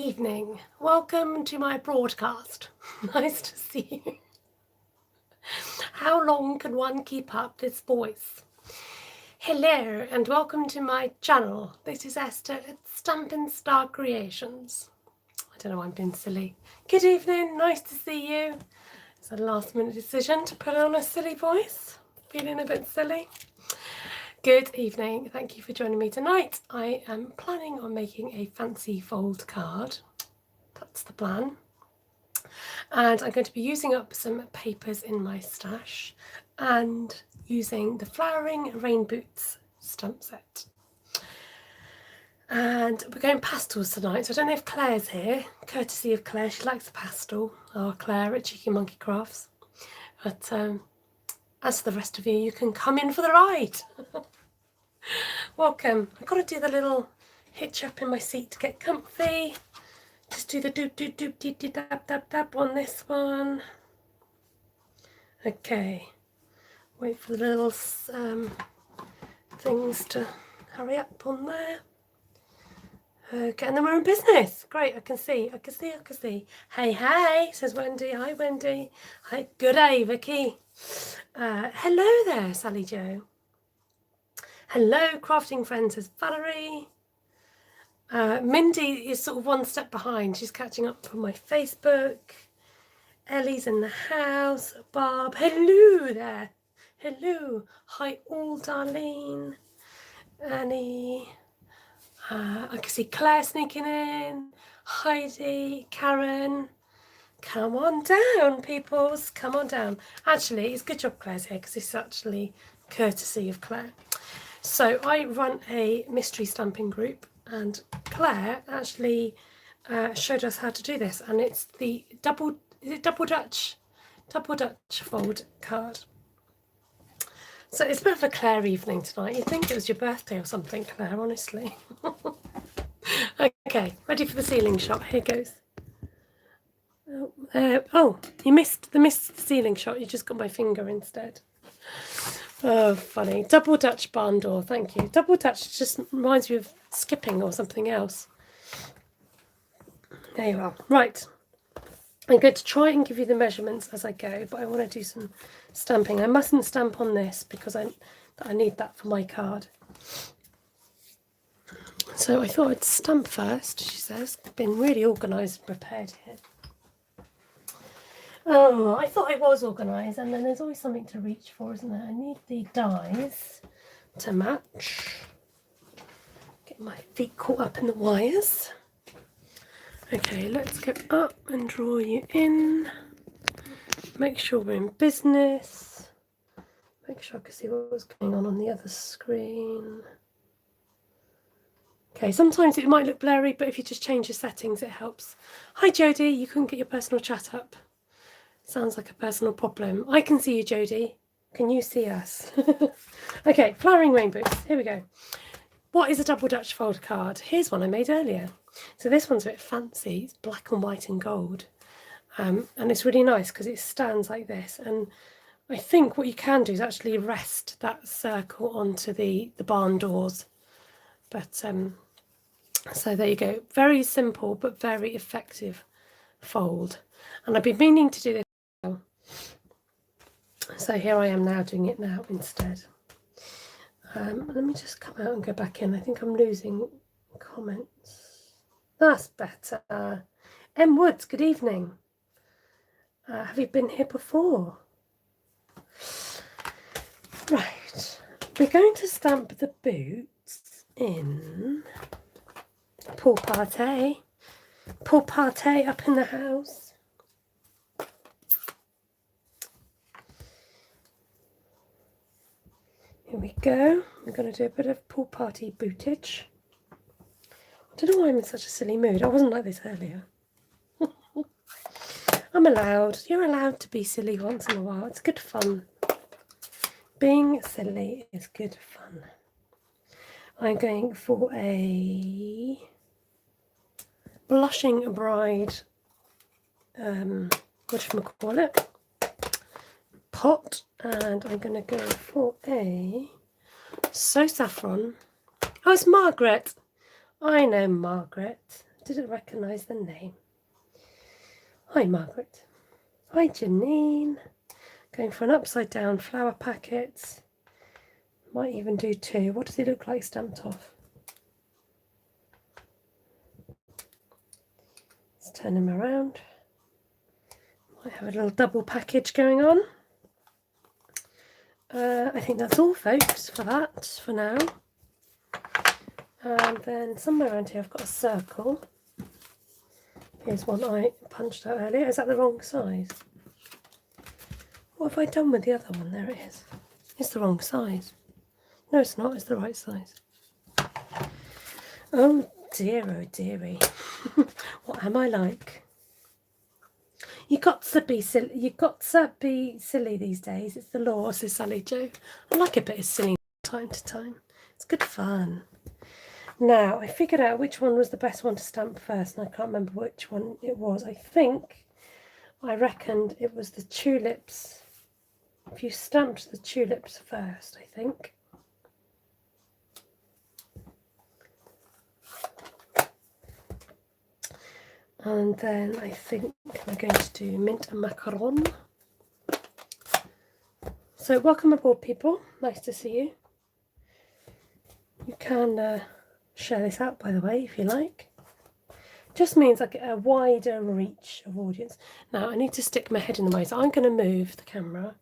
evening. Welcome to my broadcast. Nice to see you. How long can one keep up this voice? Hello and welcome to my channel. This is Esther at Stampin Star Creations. I don't know why I'm being silly. Good evening, nice to see you. It's a last minute decision to put on a silly voice. Feeling a bit silly. Good evening, thank you for joining me tonight. I am planning on making a fancy fold card. That's the plan. And I'm going to be using up some papers in my stash and using the Flowering Rain Boots stamp set. And we're going pastels tonight, so I don't know if Claire's here, courtesy of Claire. She likes a pastel. Oh, Claire at Cheeky Monkey Crafts. But as for the rest of you, you can come in for the ride. Welcome. I've got to do the little hitch up in my seat to get comfy. Just do the doop doop doop dee dee dab dab dab on this one. Okay. Wait for the little things to hurry up on there. Okay, and then we're in business. Great, I can see. Hey, hey, says Wendy. Hi, Wendy. Hi, good day, Vicky. Hello there, Sally Jo. Hello, crafting friends, says Valerie. Mindy is sort of one step behind. She's catching up from my Facebook. Ellie's in the house. Barb, hello there. Hello. Hi all, Darlene. Annie. I can see Claire sneaking in. Heidi, Karen. Come on down, peoples. Come on down. Actually, it's a good job Claire's here because it's actually courtesy of Claire. So I run a mystery stamping group and Claire actually showed us how to do this, and it's the double Dutch fold card. So it's a bit of a Claire evening tonight. You'd think it was your birthday or something, Claire, honestly. Okay, ready for the ceiling shot. Here goes. Oh, you missed the ceiling shot. You just got my finger instead. Oh, funny. Double Dutch barn door, thank you. Double Dutch just reminds me of skipping or something else. There you are. Right. I'm going to try and give you the measurements as I go, but I want to do some stamping. I mustn't stamp on this because I need that for my card. So I thought I'd stamp first, she says. Been really organised and prepared here. Oh, I thought I was organised, and then there's always something to reach for, isn't there? I need the dies to match. Get my feet caught up in the wires. Okay, let's go up and draw you in. Make sure we're in business. Make sure I can see what was going on the other screen. Okay, sometimes it might look blurry, but if you just change your settings, it helps. Hi, Jodie. You couldn't get your personal chat up. Sounds like a personal problem. I can see you, Jodie. Can you see us? Okay, Flowering Rainbows. Here we go. What is a double Dutch fold card? Here's one I made earlier. So this one's a bit fancy. It's black and white and gold. And it's really nice because it stands like this. And I think what you can do is actually rest that circle onto the barn doors. But so there you go. Very simple but very effective fold. And I've been meaning to do this. So here I am now doing it now instead. Let me just come out and go back in. I think I'm losing comments. That's better. M Woods, good evening. Have you been here before? Right, we're going to stamp the boots in Pool Party. Pool Party up in the house. Here we go. We're going to do a bit of pool party bootage. I don't know why I'm in such a silly mood. I wasn't like this earlier. I'm allowed. You're allowed to be silly once in a while. It's good fun. Being silly is good fun. I'm going for a blushing bride, whatchamacallit, pot, and I'm going to go for a So Saffron. Oh, it's Margaret. I know Margaret. I didn't recognise the name. Hi Margaret. Hi Janine. Going for an upside down flower packet. Might even do 2. What does he look like stamped off? Let's turn him around. Might have a little double package going on. I think that's all, folks, for that, for now. And then somewhere around here I've got a circle. Here's one I punched out earlier. Is that the wrong size? What have I done with the other one? There it is. It's the wrong size. No, it's not. It's the right size. Oh dearie. What am I like? You got to be silly. You got to be silly these days. It's the law, says Sally Joe. I like a bit of silly time to time. It's good fun. Now I figured out which one was the best one to stamp first, and I can't remember which one it was. I reckoned it was the tulips. If you stamped the tulips first, I think. And then I think we're going to do mint and macaron. So welcome aboard, people. Nice to see you. You can share this out, by the way, if you like. Just means I get a wider reach of audience. Now I need to stick my head in the way, so I'm going to move the camera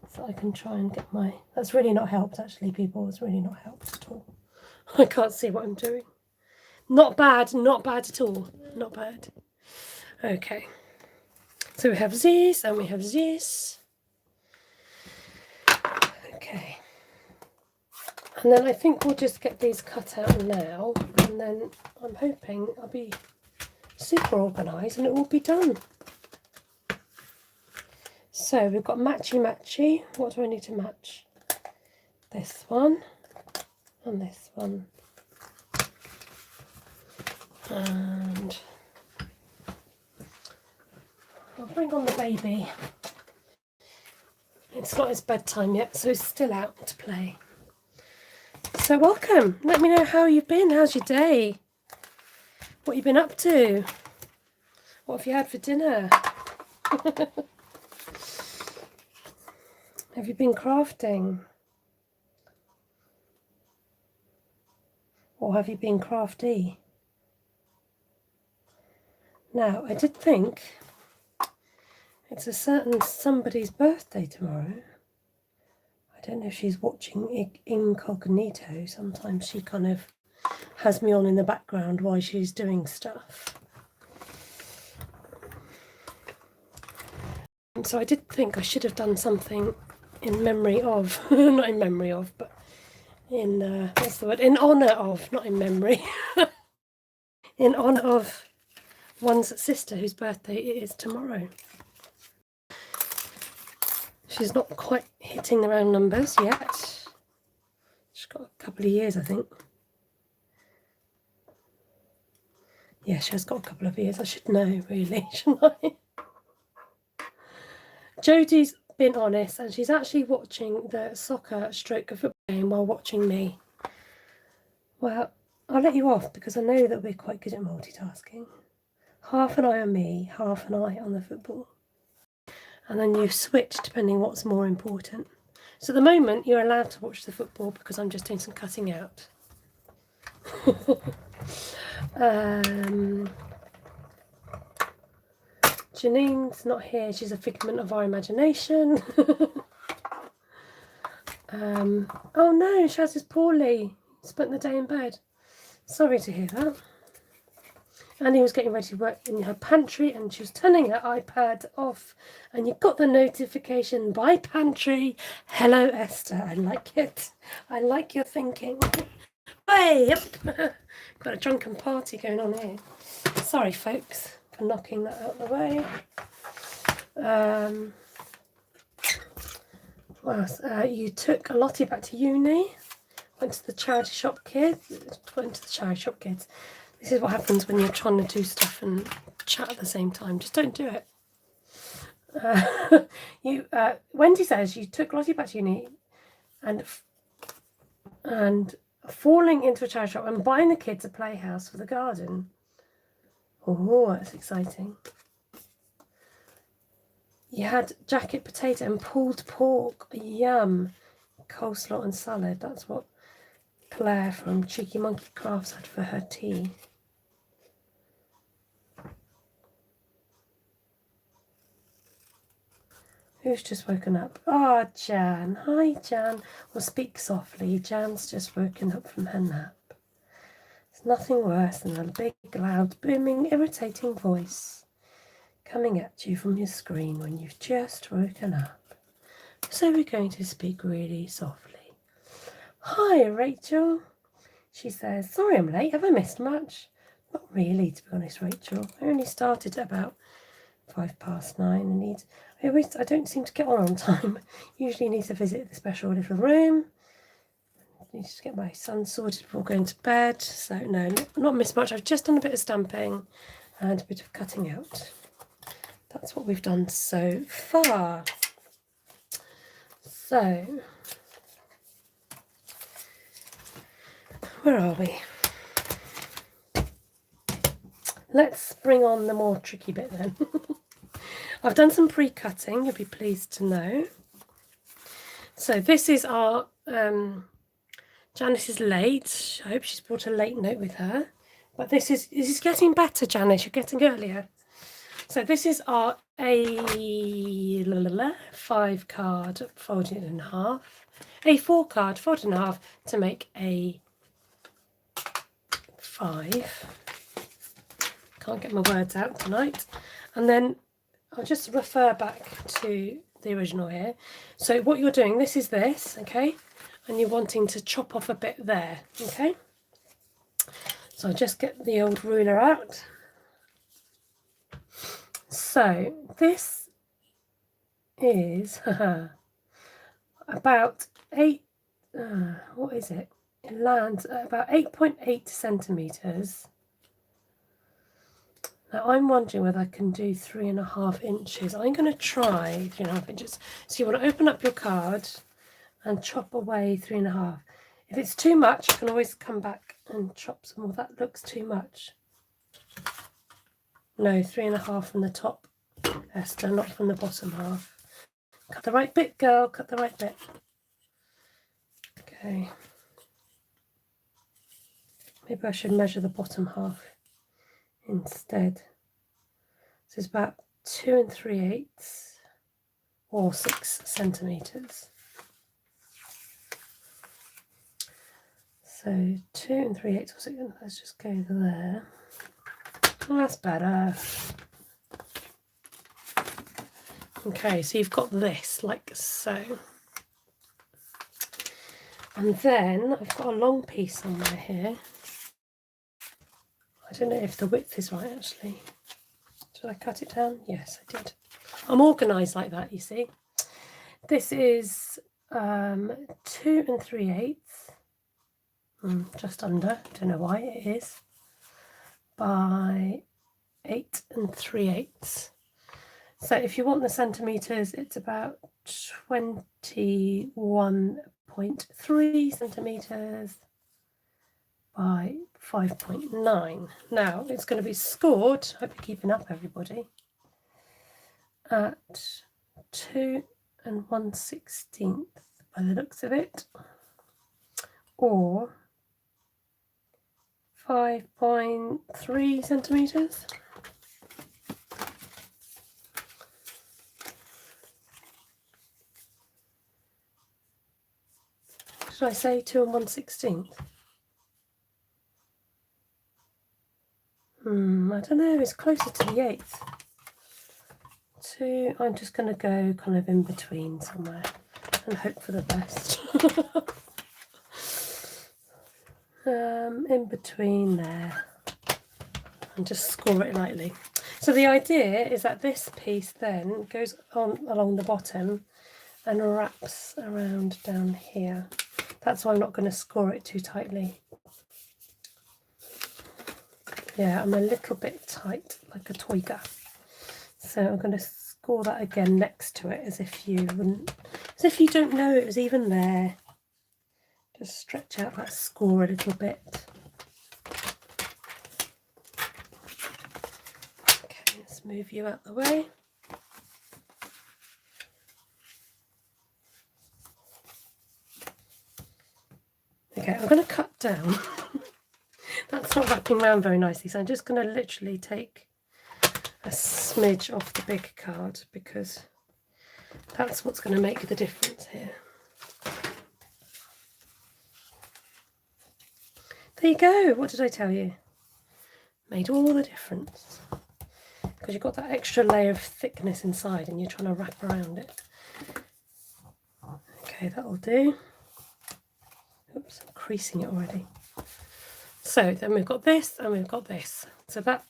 so I can try and get my... That's really not helped, actually, people. It's really not helped at all. I can't see what I'm doing. Not bad at all. Not bad. Okay. So we have this and we have this. Okay. And then I think we'll just get these cut out now. And then I'm hoping I'll be super organised and it will be done. So we've got matchy. What do I need to match? This one and this one. And I'll bring on the baby. It's not his bedtime yet, so he's still out to play. So welcome. Let me know how you've been. How's your day? What you've been up to? What have you had for dinner? Have you been crafting? Or have you been crafty? Now, I did think it's a certain somebody's birthday tomorrow. I don't know if she's watching incognito. Sometimes she kind of has me on in the background while she's doing stuff. And so I did think I should have done something in memory of, not in memory of, but in, what's the word? In honour of, not in memory. In honour of one's sister whose birthday it is tomorrow. She's not quite hitting the round numbers yet. She's got a couple of years, I think. Yeah, she has got a couple of years. I should know, really, shouldn't I? Jodie's been honest, and she's actually watching the soccer stroke of football game while watching me. Well, I'll let you off because I know that we're quite good at multitasking. Half an eye on me, half an eye on the football. And then you switch depending what's more important. So at the moment, you're allowed to watch the football because I'm just doing some cutting out. Janine's not here. She's a figment of our imagination. Oh no, Shaz is poorly. Spent the day in bed. Sorry to hear that. Annie was getting ready to work in her pantry and she was turning her iPad off and you got the notification by pantry. Hello Esther, I like it. I like your thinking. Hey, yep. Got a drunken party going on here. Sorry folks for knocking that out of the way. What else? You took Lottie back to uni. Went to the charity shop kids. This is what happens when you're trying to do stuff and chat at the same time. Just don't do it. Wendy says you took Lottie back to uni and falling into a charity shop and buying the kids a playhouse for the garden. Oh, that's exciting. You had jacket potato and pulled pork. Yum. Coleslaw and salad. That's what Claire from Cheeky Monkey Crafts had for her tea. Who's just woken up? Ah, oh, Jan. Hi, Jan. Well, speak softly. Jan's just woken up from her nap. There's nothing worse than a big, loud, booming, irritating voice coming at you from your screen when you've just woken up. So we're going to speak really softly. Hi, Rachel. She says, sorry I'm late. Have I missed much? Not really, to be honest, Rachel. I only started at about 9:05 and I don't seem to get on time. Usually need to visit the special little room. I need to get my son sorted before going to bed. So no, not missed much. I've just done a bit of stamping and a bit of cutting out. That's what we've done so far. So, where are we? Let's bring on the more tricky bit then. I've done some pre-cutting, you'll be pleased to know. So this is our, Janice is late. I hope she's brought a late note with her. But this is getting better, Janice, you're getting earlier. So this is our A5 card folded in half. A4 card folded in half to make a 5. Can't get my words out tonight. And then I'll just refer back to the original here. So what you're doing, this is this, okay? And you're wanting to chop off a bit there, okay? So I'll just get the old ruler out. So this is about 8, what is it? It lands at about 8.8 centimetres. Now I'm wondering whether I can do 3.5 inches. I'm going to try 3.5 inches. So you want to open up your card and chop away 3.5. If it's too much, I can always come back and chop some more. That looks too much. No, 3.5 from the top, Esther, not from the bottom half. Cut the right bit, girl, cut the right bit. Okay. Maybe I should measure the bottom half instead. So it's about 2 3/8 or 6 centimetres. So 2 3/8 or 6, let's just go there. Oh, that's better. Okay, so you've got this like so. And then I've got a long piece somewhere here. I don't know if the width is right actually. Did I cut it down? Yes, I did. I'm organised like that, you see. This is 2 3/8, just under, don't know why it is, by 8 3/8. So if you want the centimetres, it's about 21.3 centimetres by 5.9. Now it's going to be scored, hope you're keeping up everybody, at 2 1/16 by the looks of it, or 5.3 centimetres. Should I say 2 1/16? I don't know, it's closer to the 8th. 2, I'm just going to go kind of in between somewhere and hope for the best. In between there, and just score it lightly. So the idea is that this piece then goes on along the bottom and wraps around down here. That's why I'm not going to score it too tightly. Yeah, I'm a little bit tight, like a toiger. So I'm going to score that again next to it, as if you don't know it was even there. Just stretch out that score a little bit. move you out the way. Okay, I'm going to cut down. That's not wrapping around very nicely, so I'm just going to literally take a smidge off the big card because that's what's going to make the difference here. There you go. What did I tell you? Made all the difference. Because you've got that extra layer of thickness inside and you're trying to wrap around it. Okay, that'll do. Oops, I'm creasing it already. So then we've got this and we've got this. So that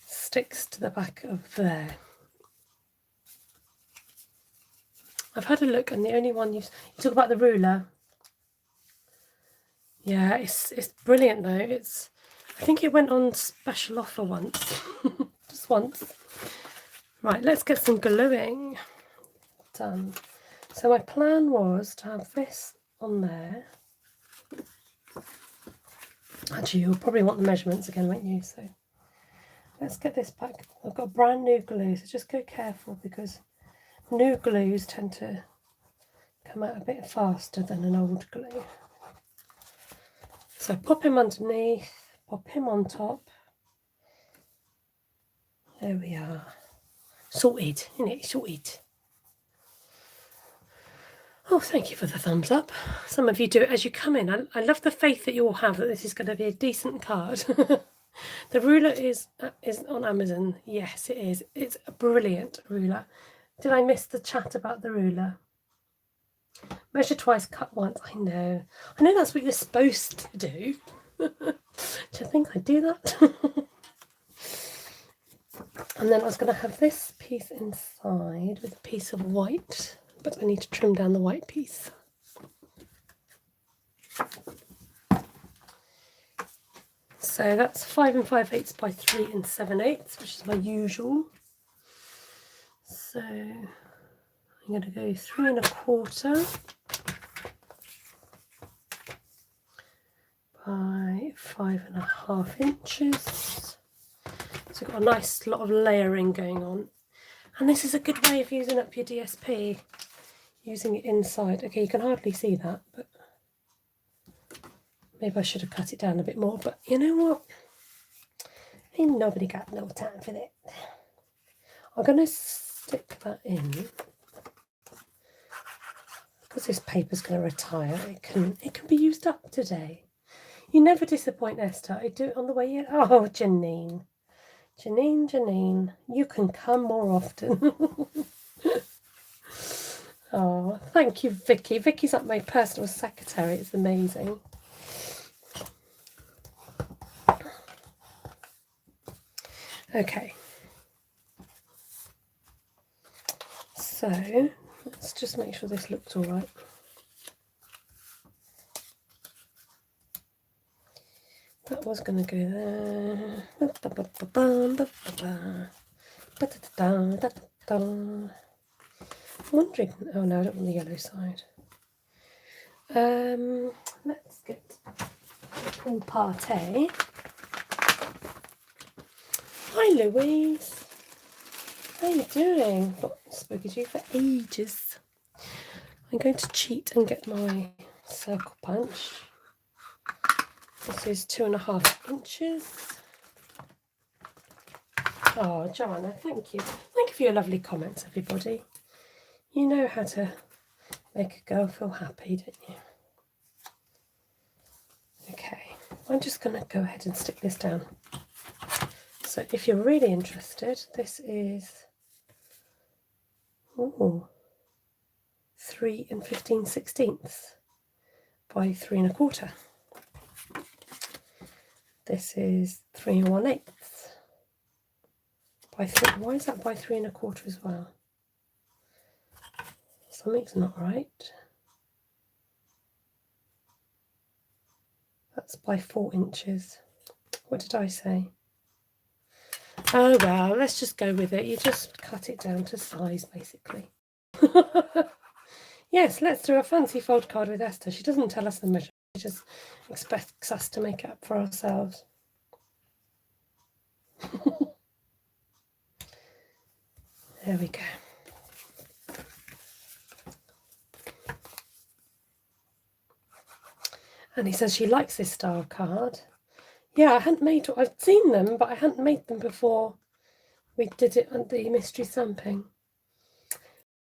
sticks to the back of there. I've had a look and the only one you talk about the ruler. Yeah, it's brilliant though. I think it went on special offer once. Just once. Right, let's get some gluing done. So my plan was to have this on there. Actually, you'll probably want the measurements again, won't you? So let's get this back. I've got brand new glue, so just go careful because new glues tend to come out a bit faster than an old glue. So pop him underneath, pop him on top. There we are. Sorted, isn't it? Sorted. Oh, thank you for the thumbs up. Some of you do it as you come in. I love the faith that you all have that this is going to be a decent card. The ruler is on Amazon. Yes, it is. It's a brilliant ruler. Did I miss the chat about the ruler? Measure twice, cut once. I know that's what you're supposed to do. Do you think I do that? And then I was going to have this piece inside with a piece of white, but I need to trim down the white piece. So that's 5 5/8 by 3 7/8, which is my usual. So I'm going to go 3 1/4 by 5 1/2 inches. So we've got a nice lot of layering going on. And this is a good way of using up your DSP, using it inside. Okay, you can hardly see that, but maybe I should have cut it down a bit more. But you know what? Ain't nobody got no time for that. I'm going to stick that in. Because this paper's going to retire, it can be used up today. You never disappoint, Esther. I do it on the way in. Oh, Janine. Janine, you can come more often. Oh, thank you, Vicky. Vicky's like my personal secretary. It's amazing. Okay. So let's just make sure this looks all right. That was going to go there. I'm wondering. Oh no, I don't want the yellow side. Let's get pool party. Hi, Louise. How are you doing? Not spoken to you for ages. I'm going to cheat and get my circle punch. This is 2 1/2 inches. Oh, Joanna, thank you. Thank you for your lovely comments, everybody. You know how to make a girl feel happy, don't you? Okay, I'm just going to go ahead and stick this down. So if you're really interested, this is 3 15/16 by 3 1/4. This is 3 1/8 by 3. Why is that by 3 1/4 as well? Something's not right. That's by 4 inches. What did I say? Oh well, let's just go with it. You just cut it down to size, basically. Yes, let's do a fancy fold card with Esther. She doesn't tell us the measure. She just expects us to make it up for ourselves. There we go. And he says she likes this style card. Yeah, I hadn't made, I've seen them, but I hadn't made them before we did it on the mystery stamping.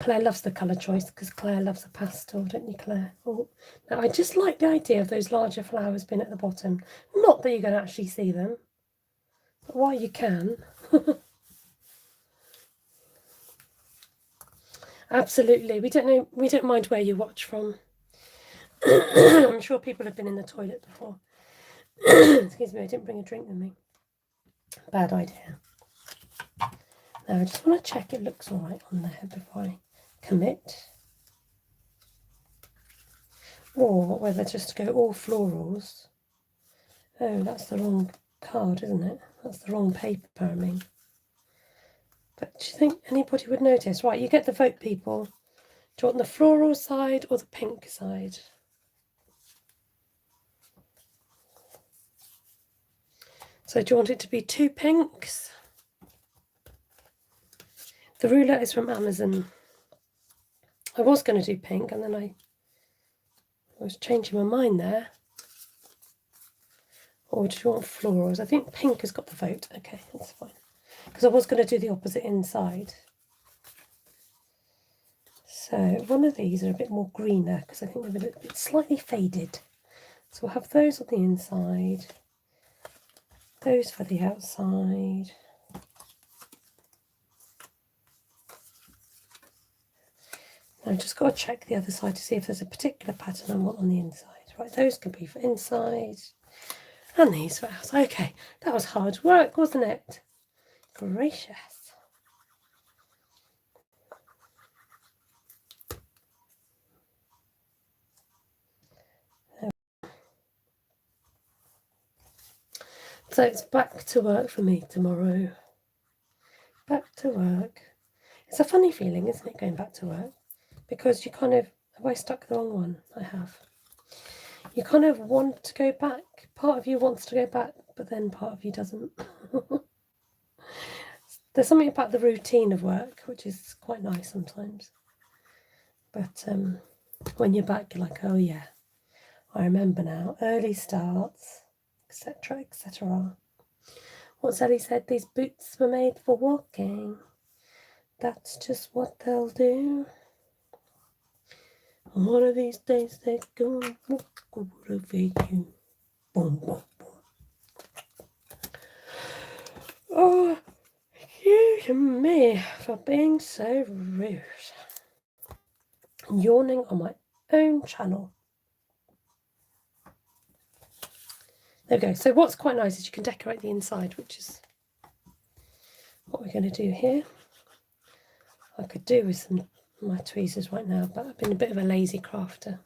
Claire loves the colour choice because Claire loves a pastel, don't you, Claire? Oh, now I just like the idea of those larger flowers being at the bottom. Not that you're going to actually see them, but while you can. Absolutely. We don't mind where you watch from. I'm sure people have been in the toilet before. Excuse me, I didn't bring a drink with me. Bad idea. Now I just want to check it looks all right on there before I commit. Or whether just to go all florals. Oh, that's the wrong card, isn't it? That's the wrong paper, I mean. But do you think anybody would notice? Right, you get the vote, people. Do you want the floral side or the pink side? So do you want it to be 2 pinks? The ruler is from Amazon. I was going to do pink and then I was changing my mind there. Or do you want florals? I think pink has got the vote. Okay, that's fine. Because I was going to do the opposite inside. So one of these are a bit more greener because I think they're a little bit slightly faded. So we'll have those on the inside. Those for the outside. Now I've just got to check the other side to see if there's a particular pattern I want on the inside. Right, those can be for inside. And these for outside. Okay, that was hard work, wasn't it? Gracious. So it's back to work for me tomorrow. Back to work. It's a funny feeling, isn't it, going back to work? Because you kind of, have I stuck the wrong one? I have. You kind of want to go back. Part of you wants to go back, but then part of you doesn't. There's something about the routine of work, which is quite nice sometimes. But when you're back, you're like, oh yeah, I remember now. Early starts, etc., etc. What's Ellie said? These boots were made for walking. That's just what they'll do. One of these days they're gonna walk over you. Boom, boom, boom. Oh, excuse me for being so rude. Yawning on my own channel. There we go. So what's quite nice is you can decorate the inside, which is what we're going to do here. I could do with some my tweezers right now, but I've been a bit of a lazy crafter.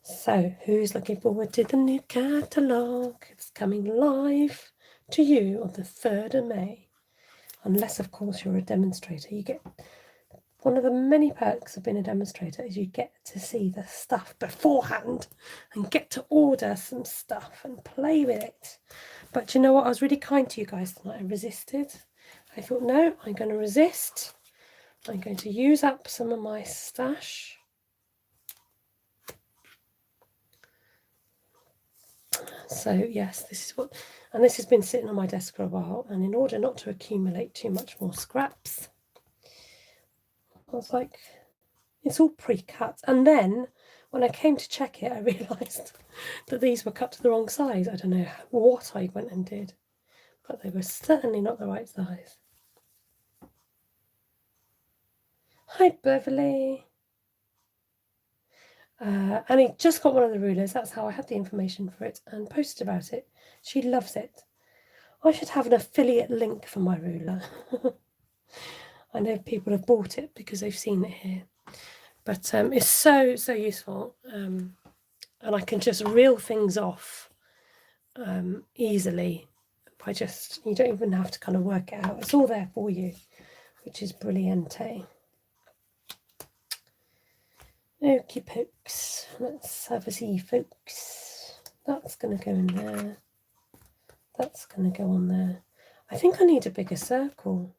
So who's looking forward to the new catalogue? It's coming live to you on the 3rd of May. Unless, of course, you're a demonstrator. You get one of the many perks of being a demonstrator is you get to see the stuff beforehand and get to order some stuff and play with it. But you know what? I was really kind to you guys tonight. I resisted. I thought, no, I'm going to resist. I'm going to use up some of my stash. So yes, this is what, and this has been sitting on my desk for a while, and in order not to accumulate too much more scraps, I was like, it's all pre-cut. And then when I came to check it, I realised that these were cut to the wrong size. I don't know what I went and did, but they were certainly not the right size. Hi, Beverly. Annie just got one of the rulers. That's how I had the information for it and posted about it. She loves it. I should have an affiliate link for my ruler. I know people have bought it because they've seen it here. But it's so useful. And I can just reel things off easily by just, you don't even have to kind of work it out. It's all there for you, which is brilliante. Okie pokes. Let's have a see, folks. That's going to go in there. That's going to go on there. I think I need a bigger circle.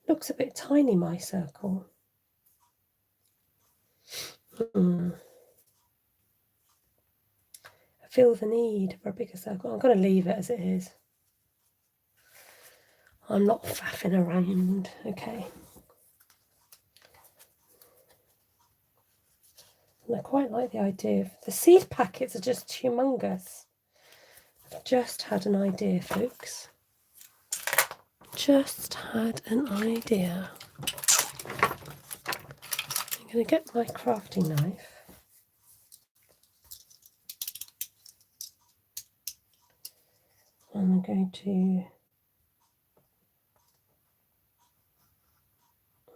Looks a bit tiny, my circle. I feel the need for a bigger circle. I'm going to leave it as it is. I'm not faffing around. Okay. And I quite like the idea of the seed packets are just humongous. I've just had an idea, folks. Just had an idea. I'm going to get my crafting knife. I'm going to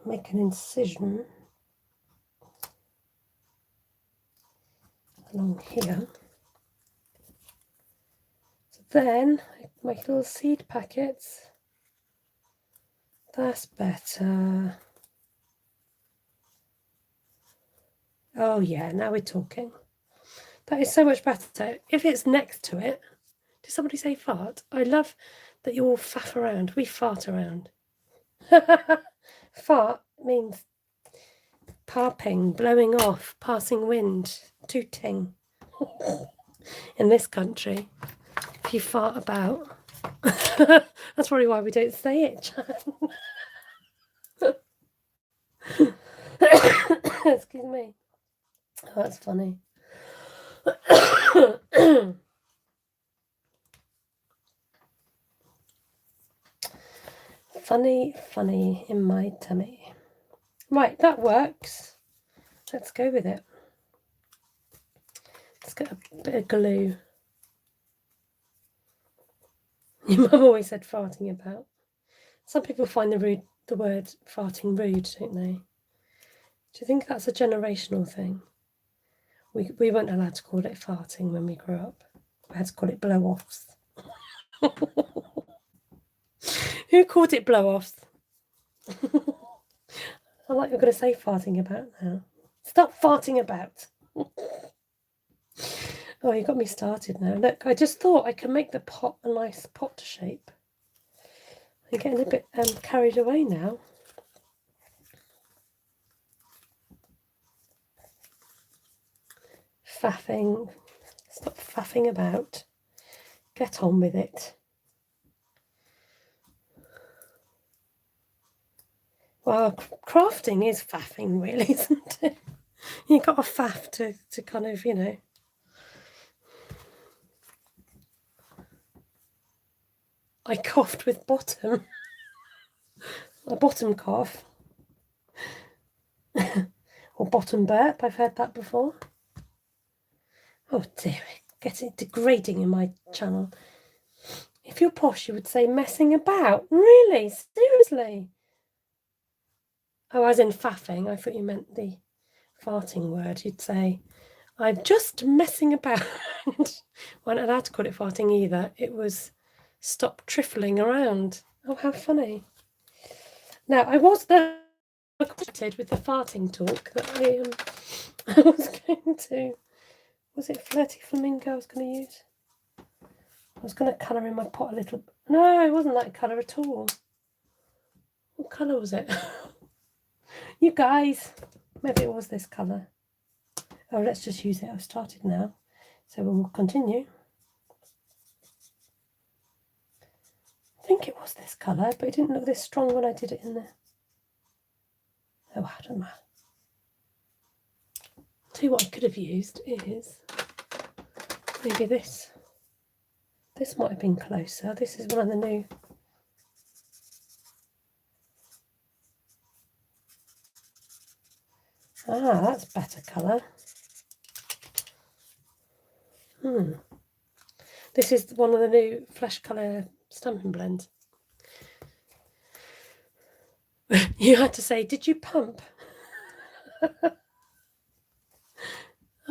make an incision along here. So then I make little seed packets. That's better. Oh yeah, now we're talking. That is so much better. If it's next to it, did somebody say fart? I love that you all faff around. We fart around. Fart means parping, blowing off, passing wind, tooting. In this country, if you fart about, that's probably why we don't say it, Jan. Excuse me. Oh, that's funny. Funny in my tummy. Right, that works. Let's go with it. Let's get a bit of glue. Your mum always said farting about. Some people find the word farting rude, don't they? Do you think that's a generational thing? We weren't allowed to call it farting when we grew up. We had to call it blow-offs. Who called it blow-offs? I like you're going to say farting about now. Stop farting about. Oh, you got me started now. Look, I just thought I could make the pot a nice pot shape. I'm getting a bit carried away now. Faffing. Stop faffing about. Get on with it. Well, crafting is faffing, really, isn't it? You've got a faff to kind of, you know. I coughed with bottom. A bottom cough. Or bottom burp, I've heard that before. Oh dear, getting degrading in my channel. If you're posh, you would say messing about. Really? Seriously? Oh, as in faffing. I thought you meant the farting word. You'd say, I'm just messing about. We're not allowed to call it farting either. It was stop trifling around. Oh, how funny. Now, I was there with the farting talk that I was going to. Was it Flirty Flamingo I was going to use? I was going to colour in my pot a little. No, it wasn't that colour at all. What colour was it? You guys, maybe it was this colour. Oh, let's just use it. I've started now. So we'll continue. I think it was this colour, but it didn't look this strong when I did it in there. Oh, I don't know. Tell you what I could have used is maybe this. This might have been closer. This is one of the new. Ah, that's better colour. This is one of the new flesh colour stamping blends. You had to say, did you pump?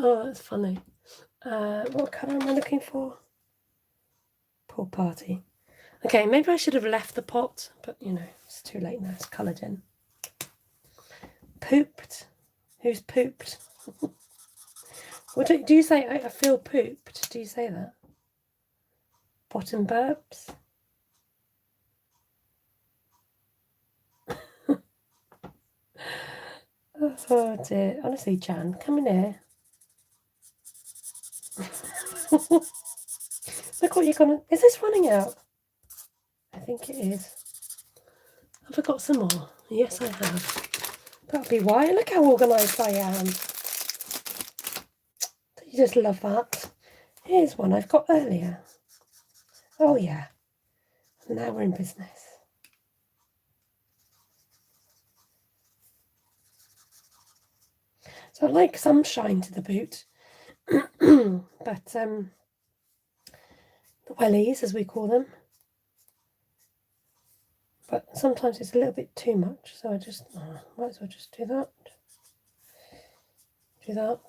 Oh, that's funny. What colour am I looking for? Poor party. Okay, maybe I should have left the pot, but you know, it's too late now. It's coloured in. Pooped. Who's pooped? What do you say? I feel pooped. Do you say that? bottom burbs. Oh dear, honestly, Jan, come in here. Look what you're gonna. Is this running out? I think it is. Have I got some more? Yes, I have. That'll be why. Look how organised I am. You just love that. Here's one I've got earlier. Oh yeah. Now we're in business. So I like some shine to the boot, but the wellies, as we call them, but sometimes it's a little bit too much, so I just might as well just do that. Do that.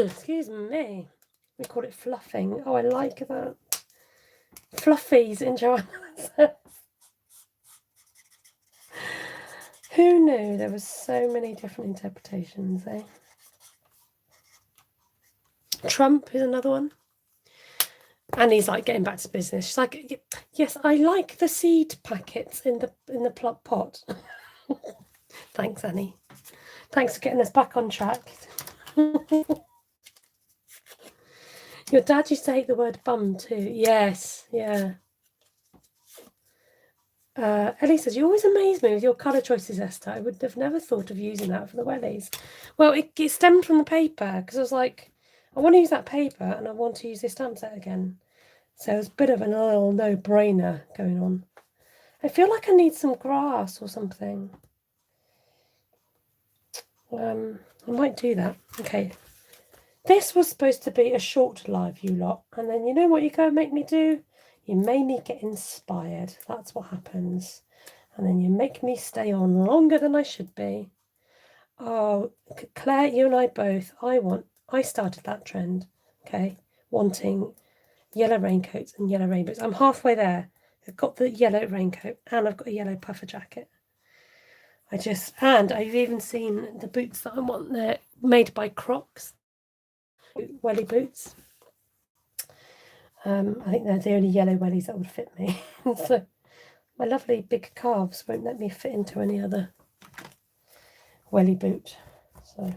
Excuse me. We call it fluffing. Oh, I like that. Fluffies in Joanna. Who knew there were so many different interpretations, eh? Trump is another one. And he's like getting back to business. She's like, yes, I like the seed packets in the pot. Thanks, Annie. Thanks for getting us back on track. Your dad used to hate the word bum too. Yes, yeah. Ellie says, you always amaze me with your colour choices, Esther. I would have never thought of using that for the wellies. Well, it stemmed from the paper, because I was like, I want to use that paper and I want to use this stamp set again. So it was a bit of a little no-brainer going on. I feel like I need some grass or something. I might do that. Okay. This was supposed to be a short live, you lot. And then you know what you're going to make me do? You made me get inspired. That's what happens. And then you make me stay on longer than I should be. Oh, Claire, you and I both. I started that trend, okay? Wanting yellow raincoats and yellow rainbows. I'm halfway there. I've got the yellow raincoat and I've got a yellow puffer jacket. And I've even seen the boots that I want. They're made by Crocs, welly boots. I think they're the only yellow wellies that would fit me. So my lovely big calves won't let me fit into any other welly boot. So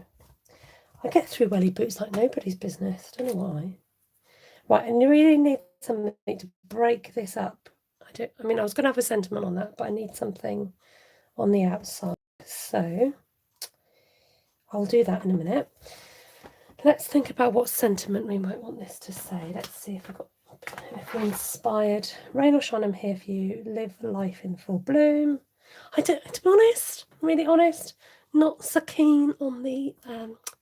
I get through welly boots like nobody's business. I don't know why. Right, and you really need something to break this up. I was going to have a sentiment on that, but I need something on the outside. So I'll do that in a minute. Let's think about what sentiment we might want this to say. Let's see if we're inspired. Rain or shine, I'm here for you. Live life in full bloom. To be honest, really honest, not so keen on the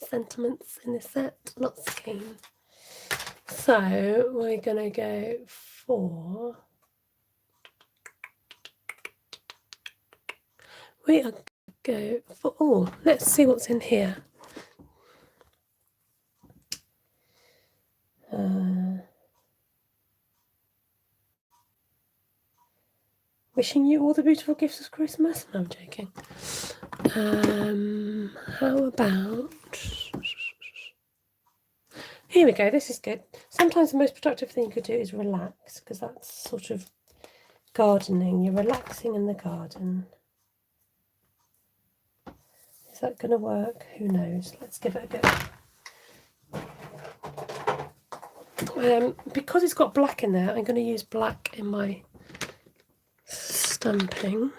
sentiments in this set. Not so keen. So we're going to go for... We are going to go for... Oh, let's see what's in here. Wishing you all the beautiful gifts of Christmas. No, I'm joking. How about... Here we go, this is good. Sometimes the most productive thing you could do is relax, because that's sort of gardening. You're relaxing in the garden. Is that going to work? Who knows? Let's give it a go. Because it's got black in there, I'm going to use black in my stamping.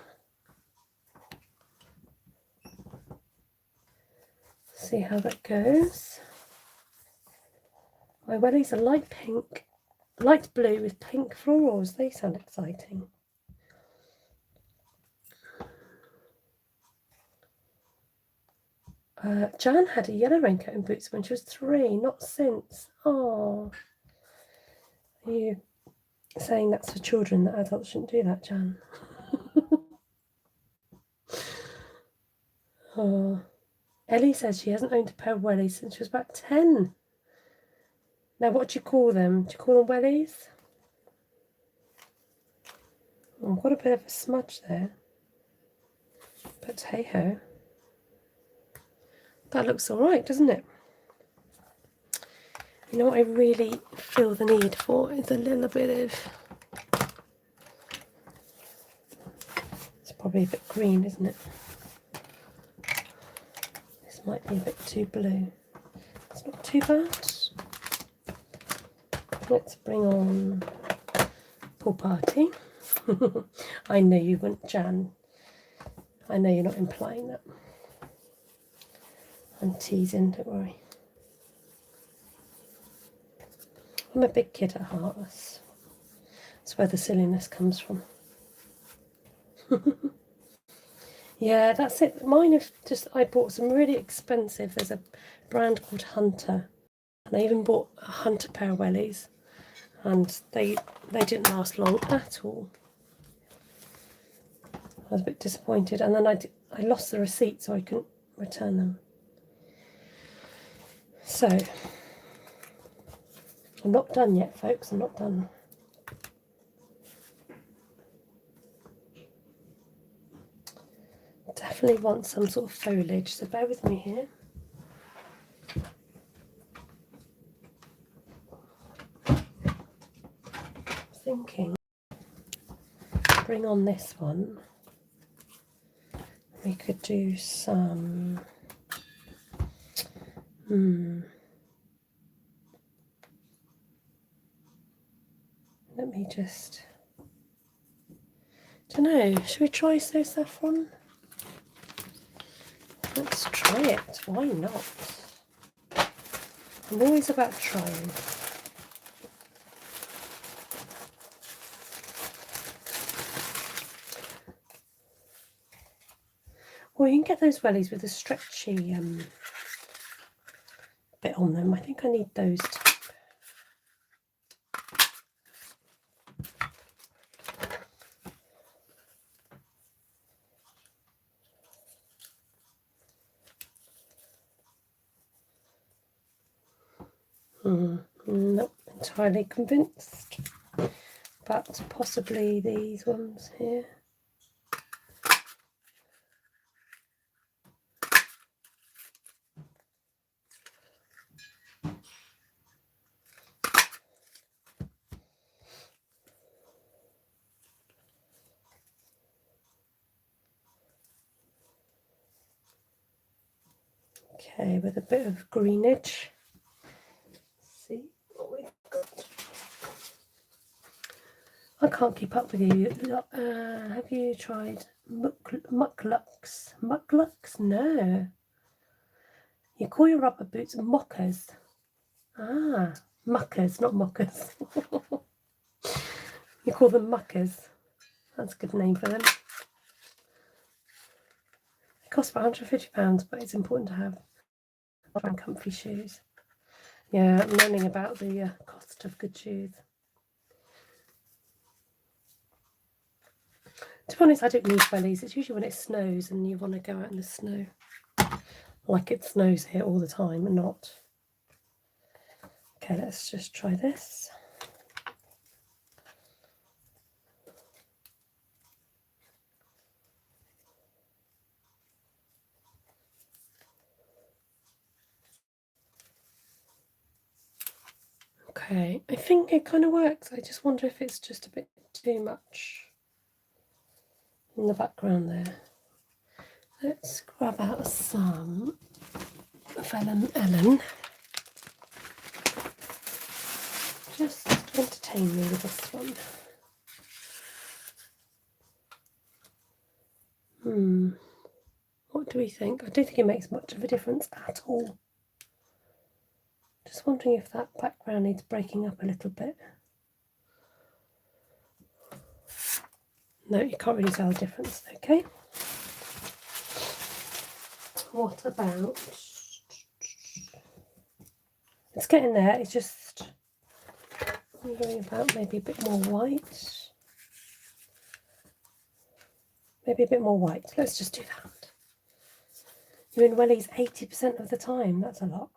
See how that goes. My wellies are light pink, light blue with pink florals. They sound exciting. Jan had a yellow raincoat and boots when she was 3, not since. Oh, are you saying that's for children, that adults shouldn't do that, Jan? Oh. Ellie says she hasn't owned a pair of wellies since she was about 10. Now, what do you call them? Do you call them wellies? Oh, I've got a bit of a smudge there. But hey-ho. That looks all right, doesn't it? You know what I really feel the need for is a little bit of, it's probably a bit green, isn't it? This might be a bit too blue. It's not too bad. Let's bring on Pool Party. I know you wouldn't, Jan. I know you're not implying that. I'm teasing, don't worry. I'm a big kid at heart. That's where the silliness comes from. Yeah, that's it. Mine have just, I bought some really expensive. There's a brand called Hunter. And I even bought a Hunter pair of wellies. And they didn't last long at all. I was a bit disappointed. And then I lost the receipt, so I couldn't return them. So, I'm not done yet, folks. I'm not done. Definitely want some sort of foliage, so bear with me here. Thinking, bring on this one. We could do some. Let me just. Don't know. Should we try so saffron? Let's try it. Why not? I'm always about trying. Well, you can get those wellies with a stretchy bit on them. I think I need those too. Not entirely convinced, but possibly these ones here. Okay, with a bit of greenage. Let's see what we've got. I can't keep up with you. Have you tried mucklux? Mucklux? No. You call your rubber boots mockers. Ah, muckers, not mockers. You call them muckers. That's a good name for them. They cost about £150, but it's important to have comfy shoes. Yeah, I'm learning about the cost of good shoes. To be honest, I don't need wellies. It's usually when it snows and you want to go out in the snow. Like it snows here all the time and not. Okay, let's just try this. Okay, I think it kind of works. I just wonder if it's just a bit too much in the background there. Let's grab out some of Ellen. Just to entertain me with this one. What do we think? I don't think it makes much of a difference at all. Just wondering if that background needs breaking up a little bit. No, you can't really tell the difference, okay. What about, it's getting there, it's just wondering about maybe a bit more white. Maybe a bit more white, let's just do that. You're in wellies 80% of the time, that's a lot.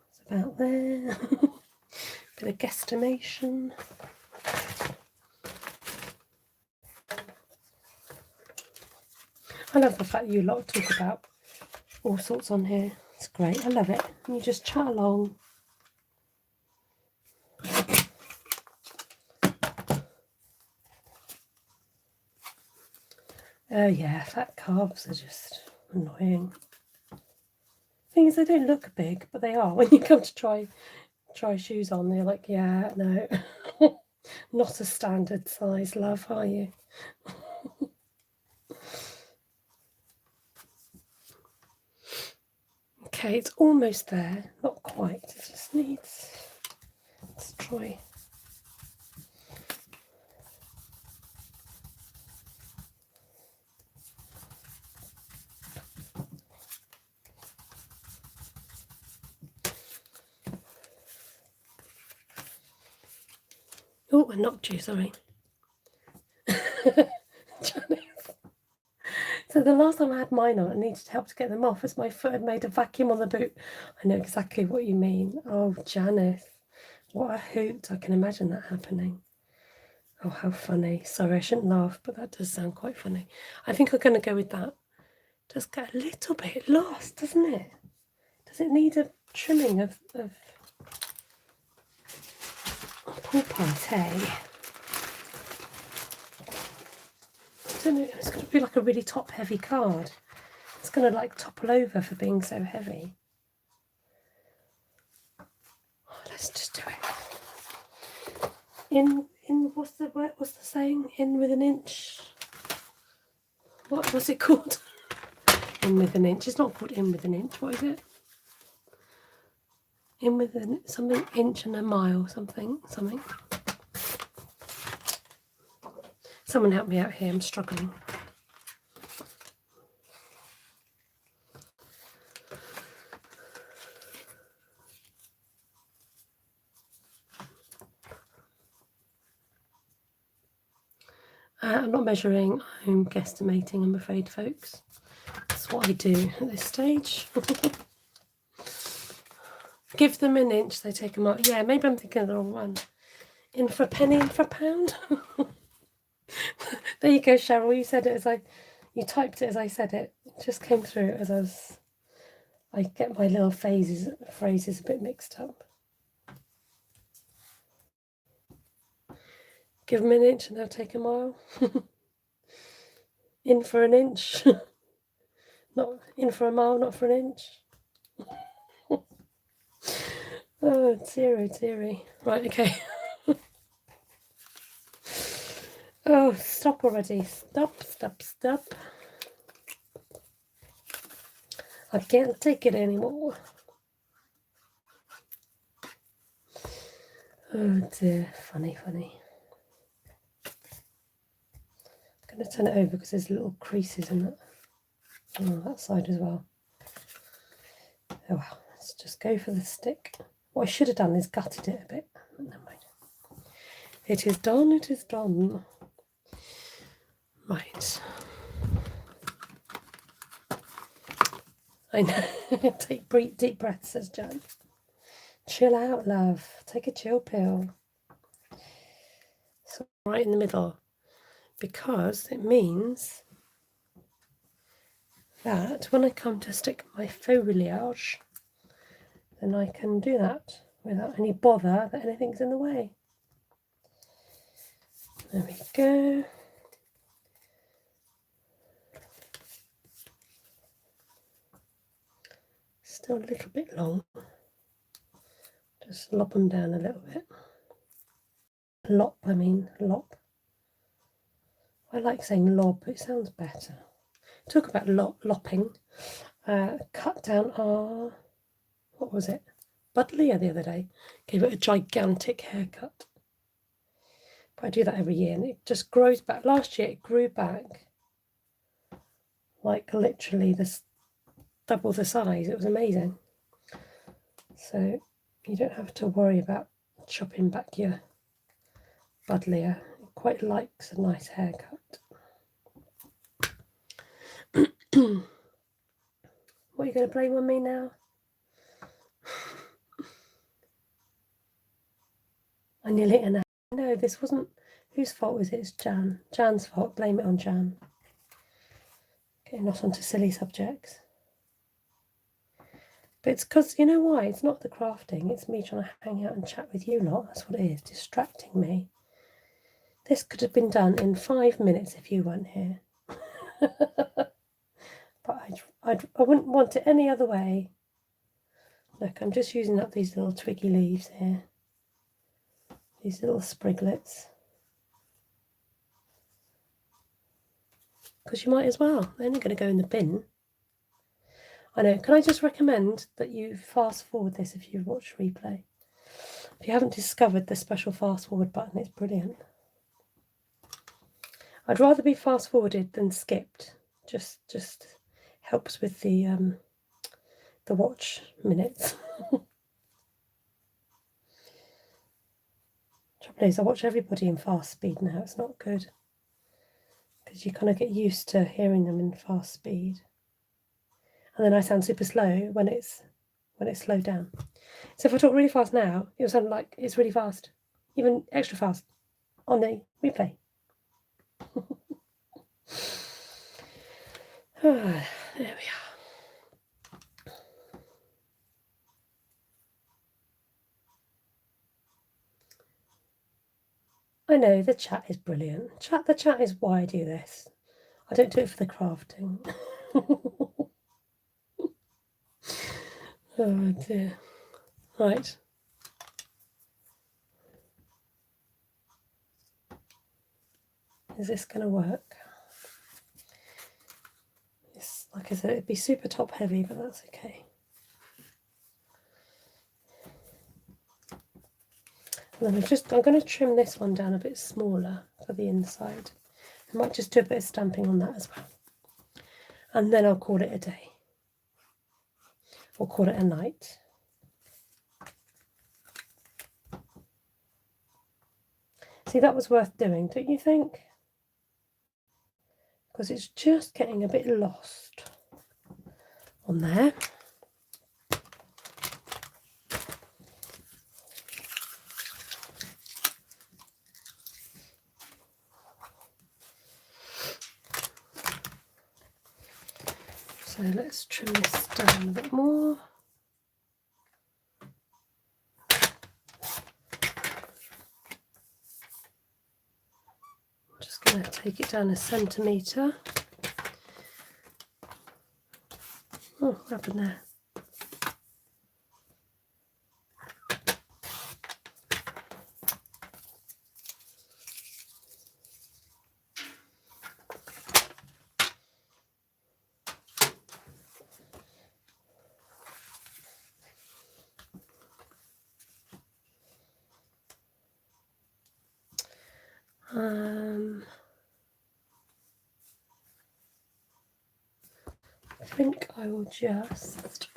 It's about there. Bit of guesstimation. I love the fact that you lot talk about all sorts on here. It's great, I love it. And you just chat along. Oh yeah, fat calves are just annoying. Thing is, they don't look big, but they are. When you come to try shoes on, they're like, yeah, no, not a standard size, love, are you? Okay, it's almost there, not quite. It just needs. Let's try. Oh, I knocked you, sorry. So the last time I had mine on, I needed help to get them off as my foot had made a vacuum on the boot. I know exactly what you mean. Oh, Janice, what a hoot. I can imagine that happening. Oh, how funny. Sorry, I shouldn't laugh, but that does sound quite funny. I think I'm going to go with that. Does get a little bit lost, doesn't it? Does it need a trimming of pool party? I don't know, it's going to be like a really top heavy card. It's going to like topple over for being so heavy. Oh, let's just do it. In what's the saying? In with an inch. What was it called? In with an inch. It's not called in with an inch. What is it? In with something inch and a mile. Something. Someone help me out here. I'm struggling. I'm not measuring, I'm guesstimating, I'm afraid, folks. That's what I do at this stage. Give them an inch, they take them out. Yeah, maybe I'm thinking of the wrong one. In for a penny, in for a pound. There you go, Cheryl. You said it you typed it as I said it. It just came through as I get my little phrases a bit mixed up. Give them an inch and they'll take a mile. In for an inch. Not in for a mile, not for an inch. Oh, dearie. Right, okay. Oh, stop already. Stop. I can't take it anymore. Oh dear, funny. I'm going to turn it over because there's little creases in it. Oh, that side as well. Oh well, let's just go for the stick. What I should have done is gutted it a bit. Never mind. It is done. Right. I know. Take deep breaths, says Jan. Chill out, love. Take a chill pill. So right in the middle, because it means that when I come to stick my foliage, then I can do that without any bother that anything's in the way. There we go. Still a little bit long. Just lop them down a little bit. Lop. I like saying lob, but it sounds better. Talk about lopping. Cut down our, what was it? Buddleia the other day. Gave it a gigantic haircut. But I do that every year and it just grows back. Last year it grew back like literally double the size. It was amazing. So you don't have to worry about chopping back your Buddleia. It quite likes a nice haircut. What are you going to blame on me now? I nearly hit an hour. No, this wasn't. Whose fault was it? It's Jan. Jan's fault. Blame it on Jan. Okay, not onto silly subjects. But it's because, you know why? It's not the crafting, it's me trying to hang out and chat with you lot. That's what it is, distracting me. This could have been done in 5 minutes if you weren't here. But I wouldn't want it any other way. Look, I'm just using up these little twiggy leaves here. These little spriglets. Because you might as well. They're only going to go in the bin. I know. Can I just recommend that you fast forward this if you've watched replay? If you haven't discovered the special fast forward button, it's brilliant. I'd rather be fast forwarded than skipped. Just helps with the watch minutes. Trouble is, I watch everybody in fast speed now. It's not good because you kind of get used to hearing them in fast speed, and then I sound super slow when it's slowed down. So if I talk really fast now, it'll sound like it's really fast, even extra fast on the replay. There we are. I know the chat is brilliant. The chat is why I do this. I don't do it for the crafting. Oh dear. Right. Is this going to work? It's, like I said, it'd be super top heavy, but that's okay. And then I'm going to trim this one down a bit smaller for the inside. I might just do a bit of stamping on that as well. And then I'll call it a day. Or call it a night. See, that was worth doing, don't you think? Because it's just getting a bit lost on there. So let's trim this down a bit more. I'm just going to take it down 1 centimetre. Oh, what happened there? I think I will just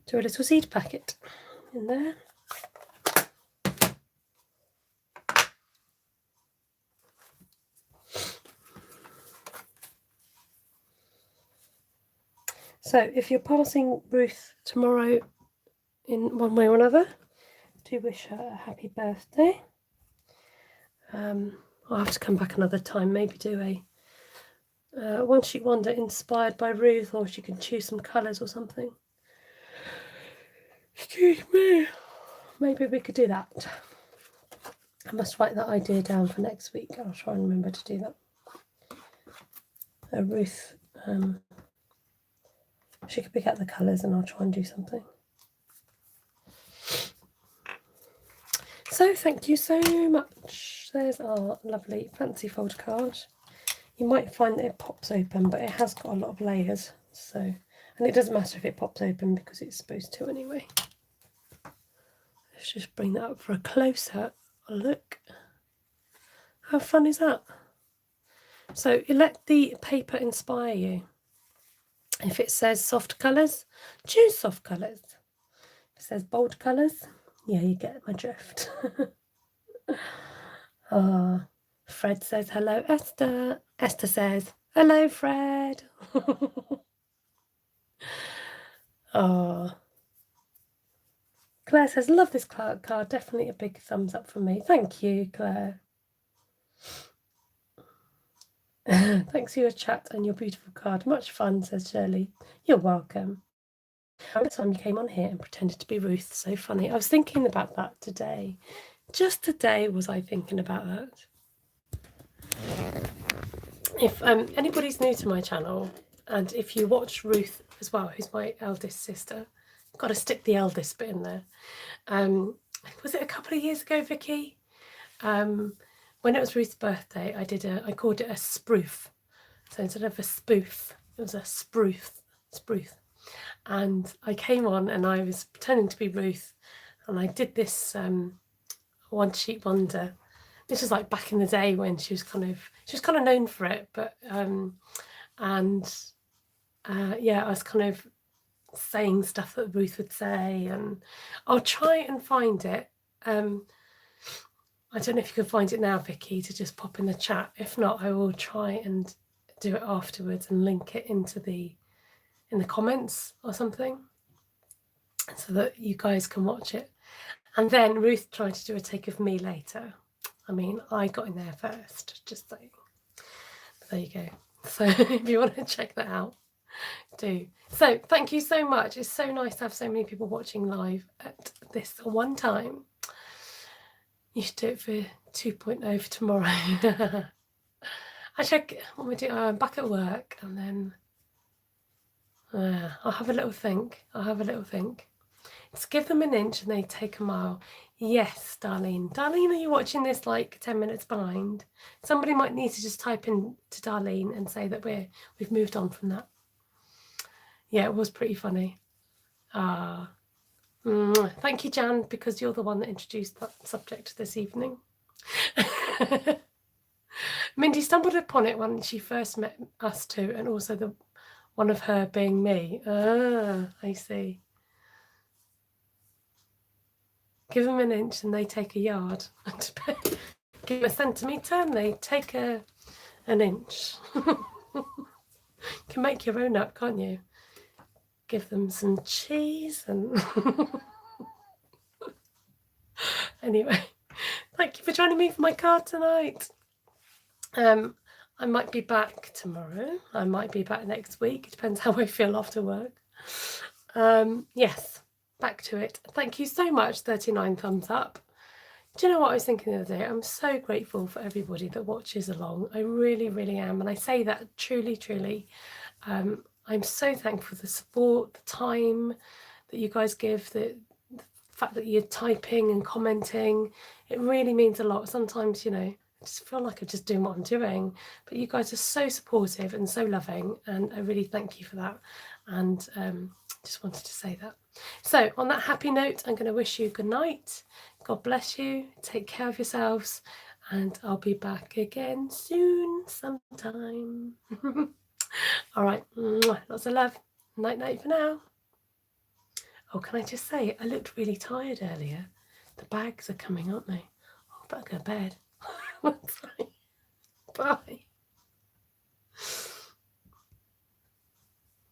do a little seed packet in there. So if you're passing Ruth tomorrow in one way or another, do wish her a happy birthday. I'll have to come back another time, maybe do a one sheet wonder inspired by Ruth, or she can choose some colours or something. Excuse me. Maybe we could do that. I must write that idea down for next week. I'll try and remember to do that. Ruth, she could pick out the colours and I'll try and do something. So thank you so much. There's our lovely fancy fold card. You might find that it pops open, but it has got a lot of layers. So, and it doesn't matter if it pops open because it's supposed to anyway. Let's just bring that up for a closer look. How fun is that? So you let the paper inspire you. If it says soft colours, choose soft colours. If it says bold colours, yeah, you get my drift. Fred says hello, Esther. Esther says, Hello, Fred. Oh, Claire says, love this card. Definitely a big thumbs up from me. Thank you, Claire. Thanks for your chat and your beautiful card. Much fun, says Shirley. You're welcome. The time you came on here and pretended to be Ruth. So funny. I was thinking about that today. Just today was I thinking about that. If anybody's new to my channel, and if you watch Ruth as well, who's my eldest sister, got to stick the eldest bit in there. Was it a couple of years ago, Vicky? When it was Ruth's birthday, I called it a spruce. So instead of a spoof, it was a spruce. And I came on and I was pretending to be Ruth, and I did this one sheet wonder. This was like back in the day when she was kind of known for it, but yeah, I was kind of saying stuff that Ruth would say, and I'll try and find it. I don't know if you can find it now, Vicky, to just pop in the chat. If not, I will try and do it afterwards and link it in the comments or something, so that you guys can watch it. And then Ruth tried to do a take of me later. I mean, I got in there first, just saying. But there you go. So if you want to check that out, do. So thank you so much. It's so nice to have so many people watching live at this one time. You should do it for 2.0 for tomorrow. Actually, what we do, I'm back at work, and then I'll have a little think. It's give them an inch and they take a mile. Yes, Darlene. Darlene, are you watching this like 10 minutes behind? Somebody might need to just type in to Darlene and say that we've moved on from that. Yeah, it was pretty funny. Thank you, Jan, because you're the one that introduced that subject this evening. Mindy stumbled upon it when she first met us two, and also one of her being me. I see. Give them an inch and they take a yard. Give them a centimetre and they take an inch. You can make your own up, can't you? Give them some cheese and... Anyway, thank you for joining me for my card tonight. I might be back tomorrow. I might be back next week. It depends how I feel after work. Yes, back to it. Thank you so much, 39 thumbs up. Do you know what I was thinking the other day? I'm so grateful for everybody that watches along. I really, really am. And I say that truly, truly. I'm so thankful for the support, the time that you guys give, the fact that you're typing and commenting. It really means a lot. Sometimes, you know, I just feel like I'm just doing what I'm doing, but you guys are so supportive and so loving, and I really thank you for that. And just wanted to say that. So on that happy note, I'm going to wish you good night. God bless you. Take care of yourselves, and I'll be back again soon sometime. All right, lots of love. Night night for now. Oh, can I just say, I looked really tired earlier. The bags are coming, aren't they? Oh, I better go to bed. Bye.